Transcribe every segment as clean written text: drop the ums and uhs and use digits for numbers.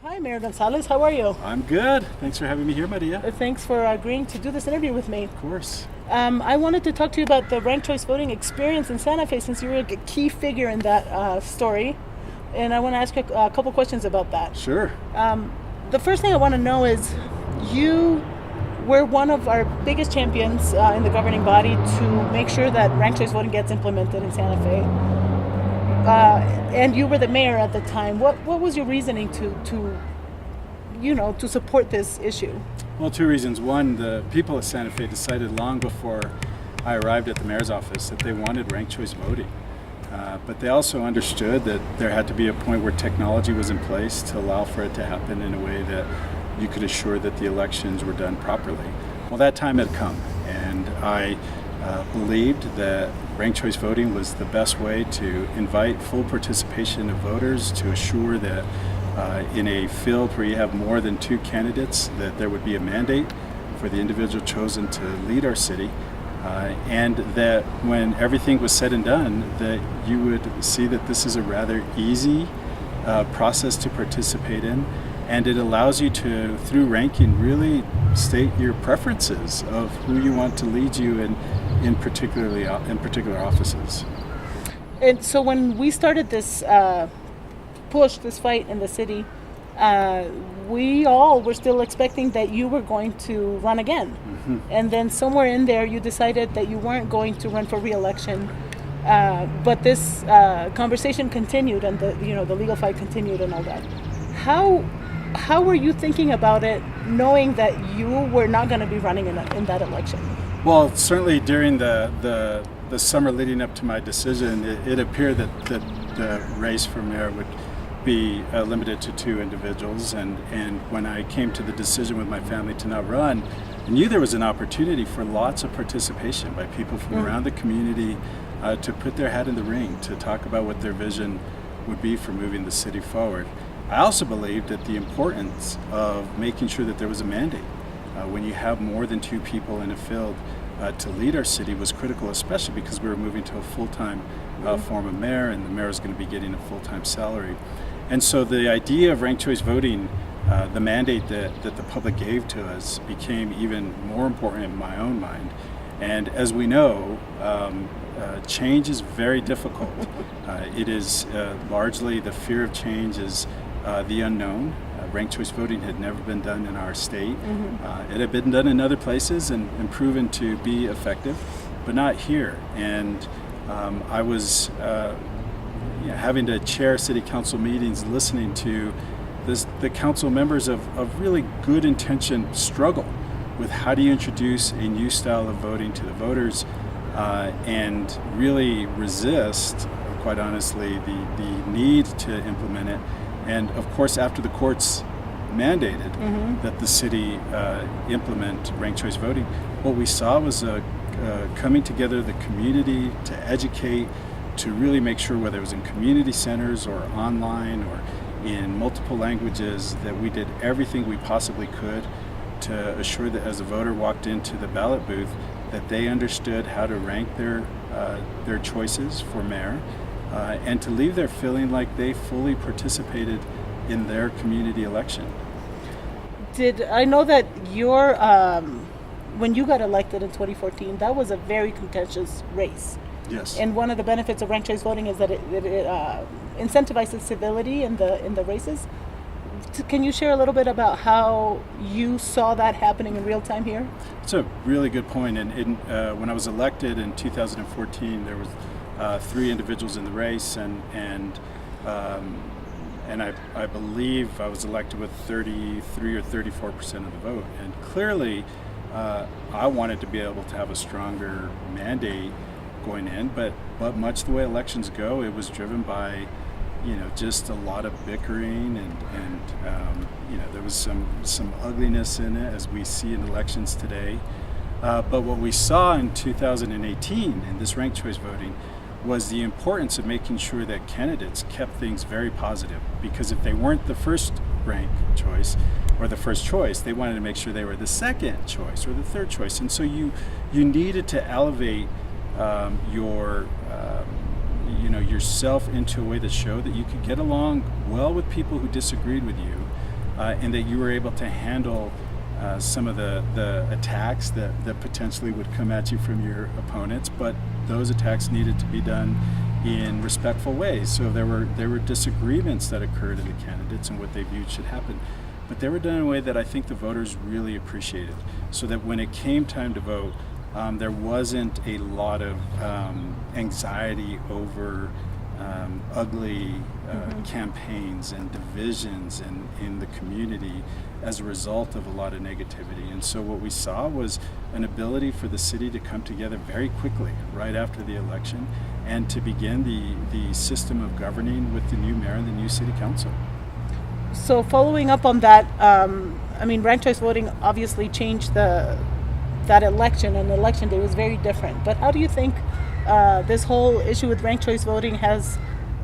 Hi, Mayor Gonzales. How are you? I'm good. Thanks for having me here, Maria. Thanks for agreeing to do this interview with me. Of course. I wanted to talk to you about the ranked choice voting experience in Santa Fe since you were a key figure in that story. And I want to ask you a couple questions about that. Sure. The first thing I want to know is you were one of our biggest champions in the governing body to make sure that ranked choice voting gets implemented in Santa Fe. And you were the mayor at the time. What was your reasoning to support this issue? Well, two reasons. One, the people of Santa Fe decided long before I arrived at the mayor's office that they wanted ranked choice voting. But they also understood that there had to be a point where technology was in place to allow for it to happen in a way that you could assure that the elections were done properly. Well, that time had come, and I believed that ranked choice voting was the best way to invite full participation of voters, to assure that in a field where you have more than two candidates, that there would be a mandate for the individual chosen to lead our city, and that when everything was said and done, that you would see that this is a rather easy process to participate in, and it allows you to, through ranking, really state your preferences of who you want to lead you in particular offices. And so when we started this this fight in the city, we all were still expecting that you were going to run again. Mm-hmm. And then somewhere in there you decided that you weren't going to run for re-election. But this conversation continued, and the legal fight continued and all that. How were you thinking about it, knowing that you were not going to be running in that election? Well, certainly during the summer leading up to my decision, it appeared that the race for mayor would be limited to two individuals. And when I came to the decision with my family to not run, I knew there was an opportunity for lots of participation by people from around the community to put their hat in the ring, to talk about what their vision would be for moving the city forward. I also believed that the importance of making sure that there was a mandate when you have more than two people in a field to lead our city was critical, especially because we were moving to a full-time form of mayor, and the mayor is going to be getting a full-time salary. And so the idea of ranked choice voting, the mandate that the public gave to us, became even more important in my own mind. And as we know, change is very difficult. It is largely the fear of change is the unknown. Ranked choice voting had never been done in our state. It had been done in other places and proven to be effective, but not here. And I was having to chair city council meetings, listening to the council members of really good intention struggle with how do you introduce a new style of voting to the voters, and really resist, quite honestly, the need to implement it. And of course, after the courts mandated that the city implement ranked choice voting, what we saw was a coming together of the community to educate, to really make sure, whether it was in community centers or online or in multiple languages, that we did everything we possibly could to assure that as a voter walked into the ballot booth, that they understood how to rank their choices for mayor, and to leave there feeling like they fully participated in their community election. I know that when you got elected in 2014, that was a very contentious race. Yes. And one of the benefits of ranked choice voting is that it incentivizes civility in the races. Can you share a little bit about how you saw that happening in real time here? It's a really good point. And when I was elected in 2014, there was three individuals in the race, and I believe I was elected with 33 or 34% of the vote. And clearly, I wanted to be able to have a stronger mandate going in, but much the way elections go, it was driven by just a lot of bickering, and there was some ugliness in it, as we see in elections today. But what we saw in 2018 in this ranked choice voting was the importance of making sure that candidates kept things very positive, because if they weren't the first ranked choice or the first choice, they wanted to make sure they were the second choice or the third choice. And so you needed to elevate yourself into a way that showed that you could get along well with people who disagreed with you, and that you were able to handle some of the attacks that potentially would come at you from your opponents, but those attacks needed to be done in respectful ways. So there were disagreements that occurred in the candidates and what they viewed should happen, but they were done in a way that I think the voters really appreciated, so that when it came time to vote, there wasn't a lot of anxiety over ugly campaigns and divisions in the community as a result of a lot of negativity. And so what we saw was an ability for the city to come together very quickly right after the election and to begin the system of governing with the new mayor and the new city council. So following up on that, ranked choice voting obviously changed that election, and election day was very different. But how do you think this whole issue with ranked choice voting has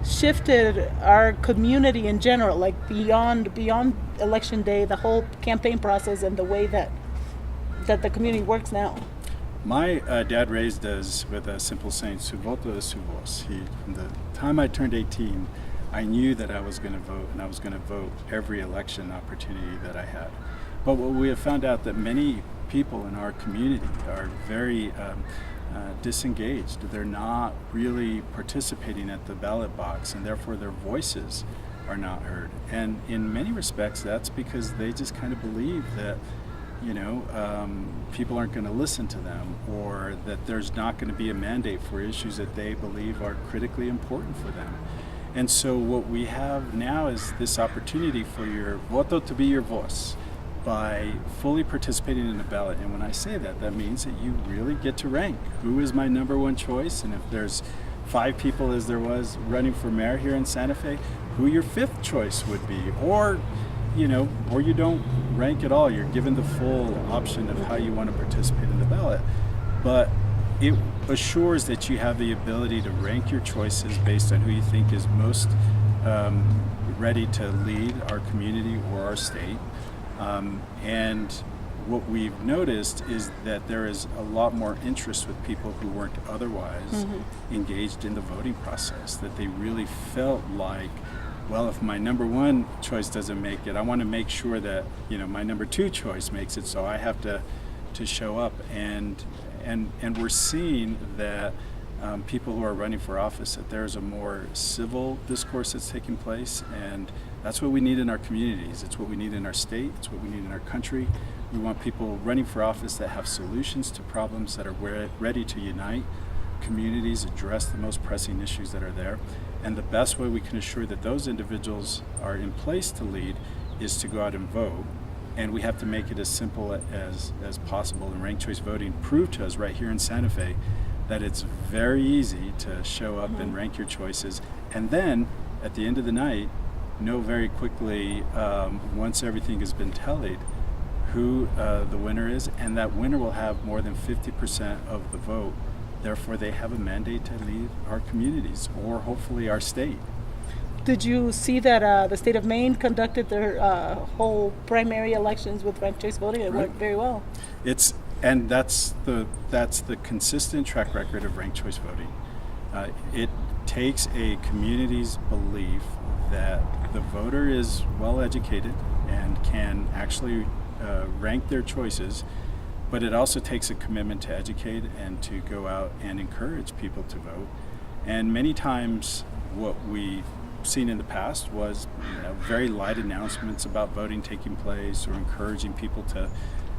shifted our community in general, like beyond election day, the whole campaign process and the way that the community works now? My dad raised us with a simple saying, "Su voto es su voz." From the time I turned 18, I knew that I was going to vote, and I was going to vote every election opportunity that I had. But what we have found out that many people in our community are very disengaged. They're not really participating at the ballot box, and therefore their voices are not heard. And in many respects, that's because they just kind of believe that people aren't going to listen to them, or that there's not going to be a mandate for issues that they believe are critically important for them. And so what we have now is this opportunity for your voto to be your voice by fully participating in the ballot. And when I say that, that means that you really get to rank who is my number one choice, and if there's 5 people as there was running for mayor here in Santa Fe, who your 5th choice would be, or you don't rank at all. You're given the full option of how you want to participate in the ballot, but it assures that you have the ability to rank your choices based on who you think is most ready to lead our community or our state. And what we've noticed is that there is a lot more interest with people who weren't otherwise engaged in the voting process, that they really felt like, well, if my number one choice doesn't make it, I want to make sure that my number 2 choice makes it, so I have to show up. And we're seeing that people who are running for office, that there's a more civil discourse that's taking place, and that's what we need in our communities. It's what we need in our state. It's what we need in our country. We want people running for office that have solutions to problems, that are ready to unite communities, address the most pressing issues that are there. And the best way we can assure that those individuals are in place to lead is to go out and vote. And we have to make it as simple as possible. And ranked choice voting proved to us right here in Santa Fe that it's very easy to show up and rank your choices. And then at the end of the night, know very quickly, once everything has been tallied, who the winner is. And that winner will have more than 50% of the vote. Therefore, they have a mandate to lead our communities, or hopefully our state. Did you see that the state of Maine conducted their whole primary elections with ranked choice voting? It went very well. That's the consistent track record of ranked choice voting. It takes a community's belief that the voter is well educated and can actually rank their choices, but it also takes a commitment to educate and to go out and encourage people to vote. And many times what we've seen in the past was very light announcements about voting taking place or encouraging people to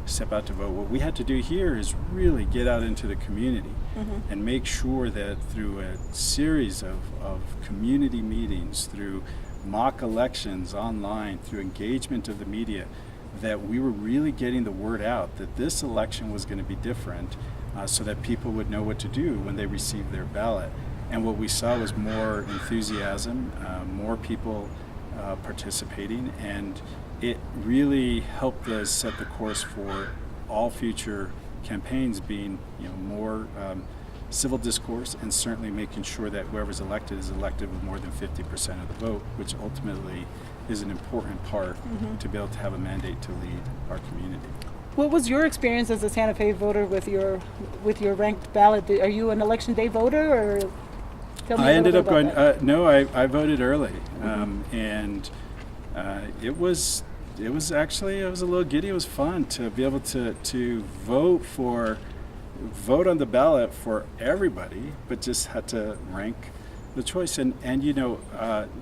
step out to vote. What we had to do here is really get out into the community and make sure that through a series of community meetings, through mock elections online, through engagement of the media, that we were really getting the word out that this election was going to be different, so that people would know what to do when they received their ballot. And what we saw was more enthusiasm, more people participating, and it really helped us set the course for all future campaigns being more civil discourse, and certainly making sure that whoever's elected is elected with more than 50% of the vote, which ultimately is an important part to be able to have a mandate to lead our community. What was your experience as a Santa Fe voter with your ranked ballot? Are you an election day voter, or tell me I ended up going. No, I voted early, and it was it was actually, I was a little giddy. It was fun to be able to vote on the ballot for everybody, but just had to rank the choice. And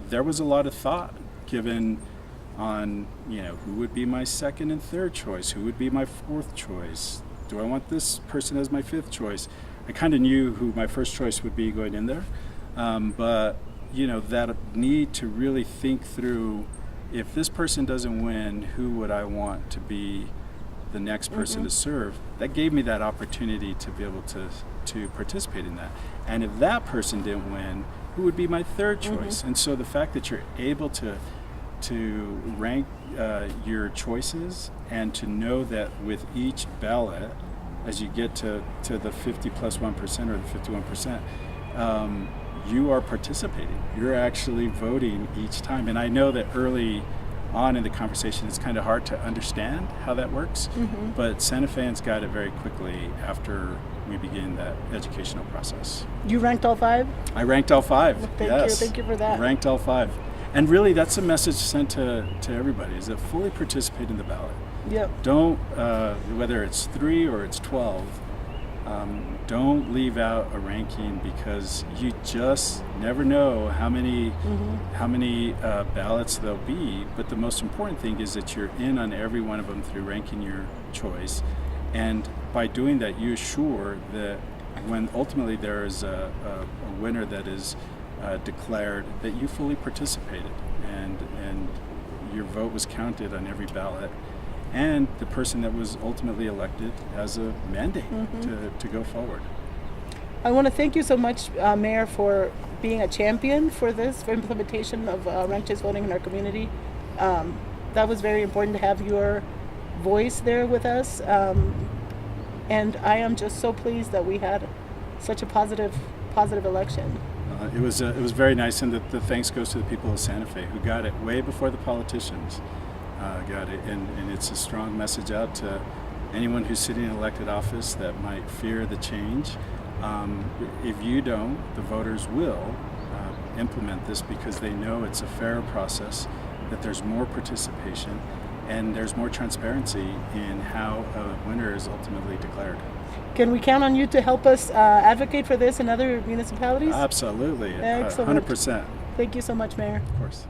there was a lot of thought given on, who would be my second and third choice, who would be my fourth choice. Do I want this person as my fifth choice? I kind of knew who my first choice would be going in there, but that need to really think through, if this person doesn't win, who would I want to be the next person to serve? That gave me that opportunity to be able to participate in that. And if that person didn't win, who would be my third choice? And so the fact that you're able to rank your choices, and to know that with each ballot, as you get to the 50 plus 1% or the 51%, you are participating. You're actually voting each time. And I know that early on in the conversation, it's kind of hard to understand how that works, but Santa Feans got it very quickly after we began that educational process. You ranked all 5? I ranked all 5. Well, thank you for that. I ranked all 5. And really, that's a message sent to everybody, is that fully participate in the ballot. Yep. Don't, whether it's 3 or it's 12, don't leave out a ranking, because you just never know how many ballots there'll be. But the most important thing is that you're in on every one of them through ranking your choice, and by doing that, you assure that when ultimately there is a winner that is declared, that you fully participated, and your vote was counted on every ballot, and the person that was ultimately elected has a mandate to go forward. I want to thank you so much, Mayor, for being a champion for this, for implementation of ranked choice voting in our community. That was very important to have your voice there with us, and I am just so pleased that we had such a positive election. It was very nice, and the thanks goes to the people of Santa Fe who got it way before the politicians got it, and it's a strong message out to anyone who's sitting in elected office that might fear the change. If you don't, the voters will implement this, because they know it's a fair process, that there's more participation, and there's more transparency in how a winner is ultimately declared. Can we count on you to help us advocate for this in other municipalities? Absolutely. Excellent. 100%. Thank you so much, Mayor. Of course.